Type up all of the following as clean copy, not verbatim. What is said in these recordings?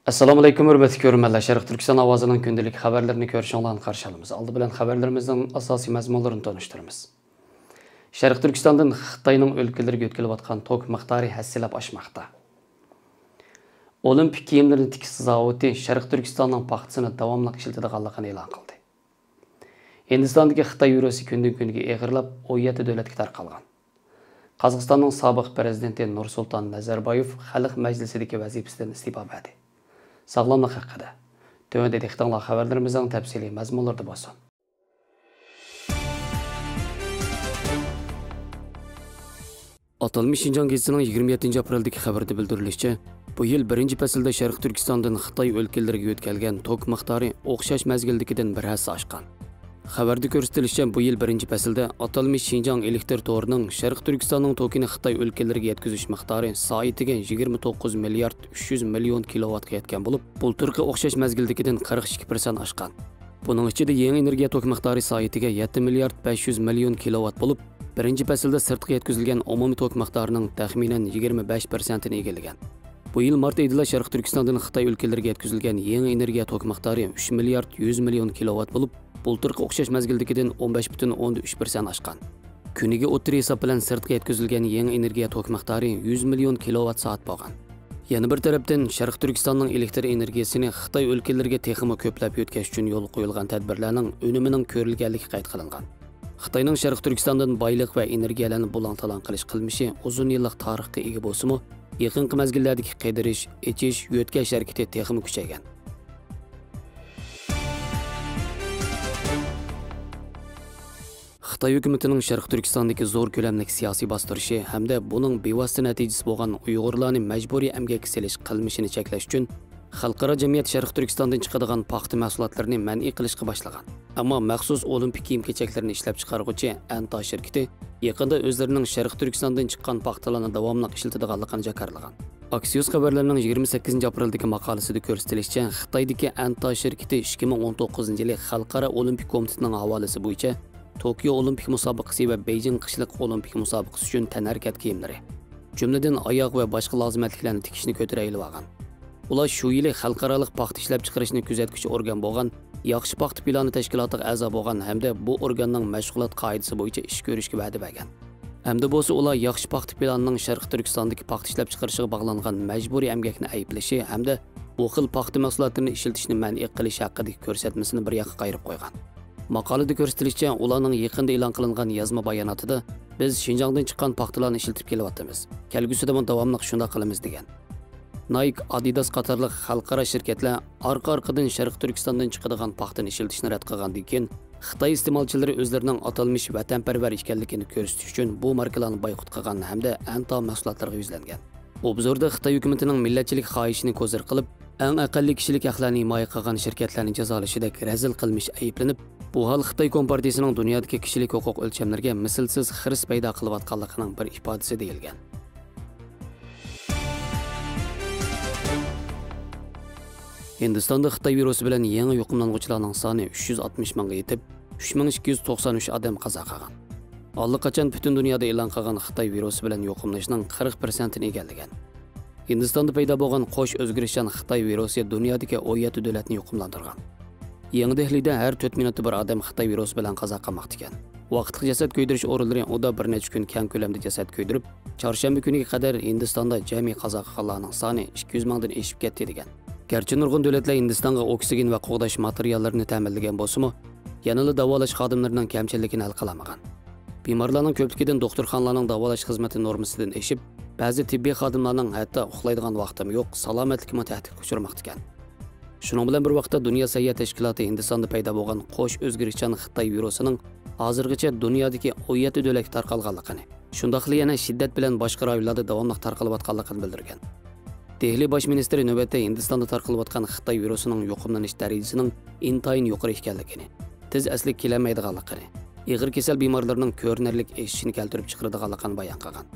Assalamu alaykum hörmətli görürmənlər. Şərq Türkistan avazının gündəlik xəbərlərini görüşənlərini qarşı alırıq. Aldı bilən xəbərlərimizin əsası məzmunlarını tanışdırırıq. Şərq Türkistandan Xitayının ölkələrə götürülüb atqan tok miqdarı həssilab aşmaqda. Olimpik kiyimlərini tikiş zavodi Şərq Türkistanın paxtasını davamlıq işlətdiğanlığını elan qıldı. Hindistandakı Xitay eurosu gündən-günə ağırlab 17 dövlətə tarqalğan. Qazaxıstanın sabiq prezidenti Nursultan Nazarbayev Xalq Məclisidəki vəzifəsindən istifa etdi. Sağlamlıq haqqında. Tövəndə dehqonlar xəbərlərimizin təfsili məzmunlarda bolsun. Atalmış Şinjan gezisining 27 apreldagi xabarda bildirilishicha, bu yil birinchi faslda Sharq Turkistondan Xitoy o'lkalariga o'tkazilgan tok miqdori o'xshash mazgildagidan bir hassa oshgan. Xabarda ko'rsatilishicha, bu yil birinchi faslda atalmış Şinjan elektr torining Sharq Turkistonning tokini Xitoy o'lkalariga yetkazish miqdori soatiga 29 milliard 300 million kilovatga yetgan bo'lib, bulturqi o'xshash mazgildagidan 42% oshgan. Buning ichida yangi energiya tok miqdori soatiga 7 milliard 500 million kilovat bo'lib, birinchi faslda sirtqa yetkazilgan umumiy tok miqdorining taxminan 25%ni egallagan. Bu yil mart oyida Sharq Turkistondan Xitoy o'lkalariga yetkazilgan yangi energiya tok miqdori 3 milliard 100 million kilovat bo'lib, bulturqi o'xshash mazgildagidan 15,3% oshgan. Kuniga o'tir hisob bilan sirtqa yetkazilgan yangi energiya tok miqdori 100 million kilovat soat bo'lgan. Yana bir tarafdan Sharq Turkistonning elektr energiyasini Xitoy o'lkalariga texmo ko'plab yetkazish uchun yo'l qo'yilgan tadbirlarning unimining ko'rilganligi qayd qilingan. Xitoyning Sharq Turkistondan boylik va energiyalarni bulang-talang qilish qilmishi uzun yillik tarixga ega bo'lsa-mu, yaqinqi mazgillardagi qidirish, echish, yo'tkash harakati texmo kuchaygan. Xitoy hukumatining Sharq Turkistondagi zo'r ko'lamlik siyosiy bostirishi hamda buning bevosita natijasi bo'lgan Uyg'urlarni majburiy emgakka selish qilmishini cheklash uchun xalqaro jamiyat Sharq Turkistondan chiqadigan paxta mahsulotlarini man'iy qilishga boshlagan. Ammo maxsus olimpik kiyim-kechaklarini ishlab chiqaruvchi Anta shirkati yaqinda o'zlarining Sharq Turkistondan chiqqan paxtalarni davomli ishlatadiganligini jakarlagan. Axios xabarlarining 28 apreldagi maqolasida ko'rsatilishicha, Xitoydagi Anta shirkati 2019-yil xalqaro olimpik komitetining havolasi bo'yicha Tokyo Olimpik musobaqasi va Beijing qishliq olimpik musobaqasi uchun tanharkat kiyimlari, jumladan oyoq va boshqa lozimatliklarni tikishni ko'tarayilib olgan. Ular shu yili xalqaro paxta ishlab chiqarishni kuzatuvchi organ bo'lgan, yaxshi paxta plani tashkilotiga a'zo bo'lgan hamda bu organning mashg'ulot qoidasi bo'yicha ish ko'rishga va'da bergan. Hamda bo'lsa ular yaxshi paxta planining Sharq Turkistondagi paxta ishlab chiqarishiga bog'langan majburiy emgakni ayblashi hamda bu xil paxta mahsulotlarini ishlatishni man'iy qilish haqidagi ko'rsatmasini bir yoqqa qayirib qo'ygan. Maqolada ko'rsatilishicha, ularning yaqinda e'lon qilingan yozma bayonotida biz Xinjiangdan chiqqan paxtalarni ishlatib kelyapmiz. Kelgusida ham davomli shunday qilamiz degan. Nike, Adidas qatorliq xalqaro shirkatlar orqa-orqadan Sharq Turkistondan chiqadigan paxtani ishlatishni rad qilgandan keyin Xitoy iste'molchilari o'zlarining atalmish vatanparvar ekanligini ko'rsatish uchun bu markalarni boykot qilgan hamda Anta mahsulotlarga yuzlangan. Obzorda Xitoy hukumatining millatchilik xohishini ko'zir qilib, eng aqalli kishilik haqlarni himoya qilgan shirkatlarni jazolashidek razil qilmish ayblanib, bu hol Xitoy Kompartiyasining dunyodagi kishilik huquq o'lchamlariga mislsiz xiris paydo qilayotganligining bir ifodasi deyilgan. Hindistonda Xitoy virusi bilan yangi yuqumlanuvchilarning soni 360 mingga yetib, 3293 odam qazo qilgan. Allaqachon butun dunyoda e'lon qilgan Xitoy virusi bilan yuqumlanishning 40%ni egallagan. Hindistonda paydo bo'lgan qo'sh o'zgarishchan Xitoy virusi dunyodagi 17 davlatni yuqumlantirgan. Yangi Dehlida har 4 minutda bir odam Xitoy virusi bilan qazo qilmoqda ekan. Vaqtli jasad ko'ydirish o'rinlari unda bir necha kun keng ko'lamda jasad ko'ydirib, chorshanba kuniga qadar Hindistonda jami qazo qilganlarning soni 200 mingdan oshib ketdi degan. Garchi nurg'un davlatlar Hindistonga oksigen va qo'g'dash materiallarini ta'minlagan bo'lsa-mu, yanada davolash xodimlarining kamchiligini hal qilamagan. Bemorlarning ko'pligidan doktorxonalarning davolash xizmati normasidan oshib, ba'zi tibbiy xodimlarning hatto uxlaydigan vaqtim yo'q, salomatligini tahdidga uchirmoqda ekan. Shuning bilan bir vaqtda Dunyo sayyohat tashkiloti Hindistonda paydo bo'lgan qo'sh o'zgarishchan Xitoy virusining hozirgacha dunyodagi 17 davlatga tarqalganligini, shundaqli yana shiddat bilan boshqa rayonlarda davomli tarqalayotganligini bildirgan. Dehli bosh ministri navbatda Hindistonda tarqalayotgan Xitoy virusining yuqumlanish darajasining intayin yuqori ekanligini, tez asli kelmaydiganligini, ig'ir kasal bemorlarning ko'rinarli eshishini keltirib chiqaradiganligini bayon qilgan.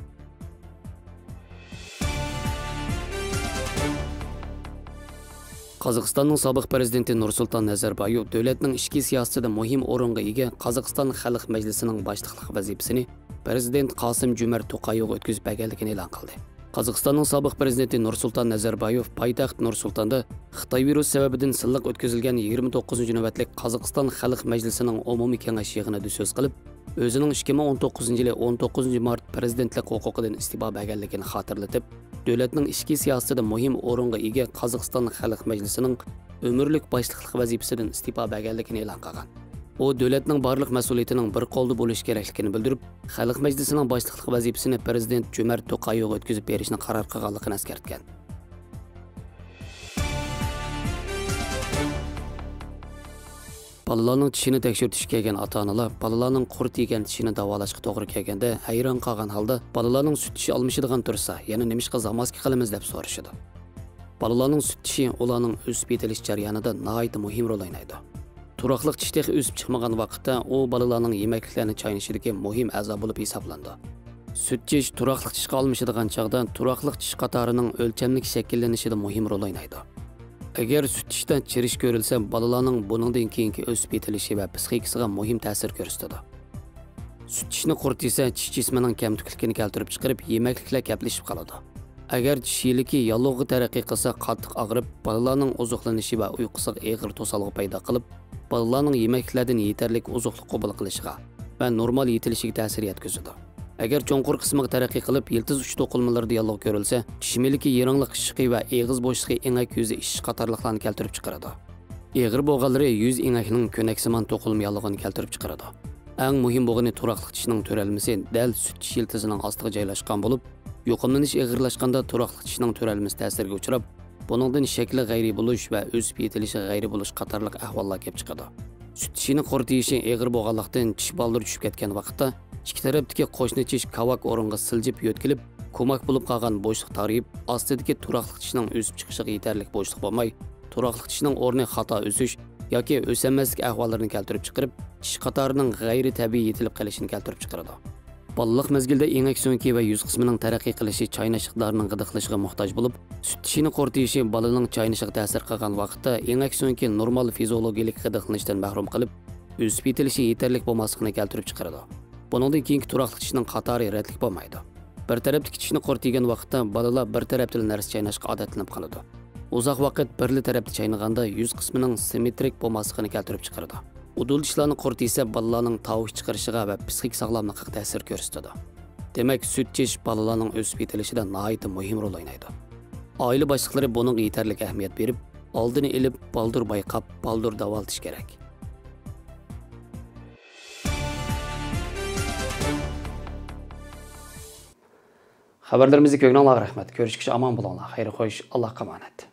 Qazaxıstanның sobiq prezidenti Nursultan Nazarbayev davlatning ichki siyosatida muhim o'ringa ega Qozog'iston Xalq Majlisining boshliqlik vazifasini prezident Qosim Jomart To'qayevga o'tkazib berganligini e'lon qildi. Qozog'istonning sobiq prezidenti Nursulton Nazarboyev poytaxt Nursultonda Xitoy virusi sababidan silliq o'tkazilgan 29 navbatlik Qozog'iston Xalq Majlisining umumiy kengash yig'inida so'z qilib, o'zining 2019 yili 19 mart prezidentlik huquqidan istifa berganligini xotirlatib, davlatning ichki siyosatida muhim o'ringa ega Qozog'iston Xalq Majlisining umrlik boshliqlik vazifasidan istifa berganligini e'lon qilgan. O davlatning barliq mas'uliyatining bir qo'lda bo'lishi kerakligini bildirib, Xalq Majlisining boshliqlik vazifasini prezident Jo'mart To'qayevga o'tkazib berishni qaror qilganligini eskartgan. Balalarning tishini tekshirtishga kelgan ota-onalar balalarning qurt yegan tishini davolashga to'g'ri kelganda hayron qolgan holda balalarning sut tishi almashadigan tursa, yana nimishqa zamoski qilamiz deb so'rashadi. Balalarning sut tishi ularning o'sib yetilish jarayonida nihoyat muhim rol o'ynaydi. Turaqliq tish texi o'sib chiqmagan vaqtda u balalarning yemakliklarni chaynashidagi muhim a'zo bo'lib hisoblandi. Sut tish turaqliq tishga almashadigan chaqda turaqliq tish qatorining o'lchamlik shakllanishida muhim rol o'ynaydi. Agar sut tishdan chirish ko'rilsa, balalarning buningdan keyingi o'sib yetilishi va psixikasiga muhim ta'sir ko'rsatadi. Sut tishni quritsa, tish jismining kamtukligini keltirib chiqarib, yemakliklar kaplashib qoladi. Agar tish yiliki yallig'i taraqqiy qilsa, qattiq og'rib, balalarning ozuqlanishi va uyqusiga og'ir to'salg'i paydo qilib, balalarning yemakliklardan yetarlik ozuqlik qabul qilishiga va normal yetilishiga ta'sir yetkazadi. Agar cho'nqur qismiga taraqqiy qilib, yiltiz uch to'qilmalarida yallig'i ko'rilsa, tishmiliki yiringliq ishiqi va eg'iz bo'shlig'i engak yuzi ish qatorliqlarni keltirib chiqaradi. Eg'ir bo'lganlari yuz engakning ko'naksimon to'qilma yallig'ini keltirib chiqaradi. Eng muhim bo'lgani turaqliq tishning to'ralmasi dal sut tish yiltizining ostiga joylashgan bo'lib, yuqumlanish ig'irlashganda turaqliq tishning to'ralmasi ta'siriga uchrab, buningdan shakli g'ayri bo'lish va o'sib yetilishi g'ayri bo'lish qatorliq ahvollar kelib chiqadi. Sut tishini quritishi eg'ir bo'lganlikdan tish baldir tushib ketgan vaqtda ikki tarafdagi qo'shni tish kavak o'ringa siljib yo'tkilib, ko'mak bo'lib qolgan bo'shliq tariyib, ostidagi turaqliq tishning o'sib chiqishiga yetarli bo'shliq bo'lmay, turaqliq tishning o'rni xato o'sish yoki o'samaslik ahvollarini keltirib chiqarib, tish qatorining g'ayri tabiiy yetilib qolishini keltirib chiqaradi. Balliq mezgilda engak so'nki va yuz qismining taraqqiy qilishi chaynashiqlarning g'idiqlashiga muhtoj bo'lib, sut tishini quritishi balaning chaynashiga ta'sir qilgan vaqtda engak so'nki normal fiziologik g'idiqlanishdan mahrum qilib, o'sib yetilishi yetarli bo'lmasligini keltirib chiqaradi. Buningdan keyingi turaqliq tishning qatori radlik bo'lmaydi. Bir tarafdagi tishni quritigan vaqtda balalar bir tarafdan narsa chaynashga odatlanib qoladi. Uzoq vaqt birli tarafda chaynaganda yuz qismining simmetrik bo'lmasligini keltirib chiqaradi. Udul tishlarni quritsa balalarning tovush chiqarishiga va psixik sog'lomlikka ta'sir ko'rsatadi. Demak, sut tish balalarning o'sib yetilishida nihoyat muhim rol o'ynaydi. Oila boshliqlari buning yetarli ahamiyat berib, oldini olib, baldur bayqab, baldur davolatish kerak. Xabarlarimizni ko'ngildan rahmat. Ko'rishguncha omon bo'linglar. Xayr xo'sh, Allohga omonat.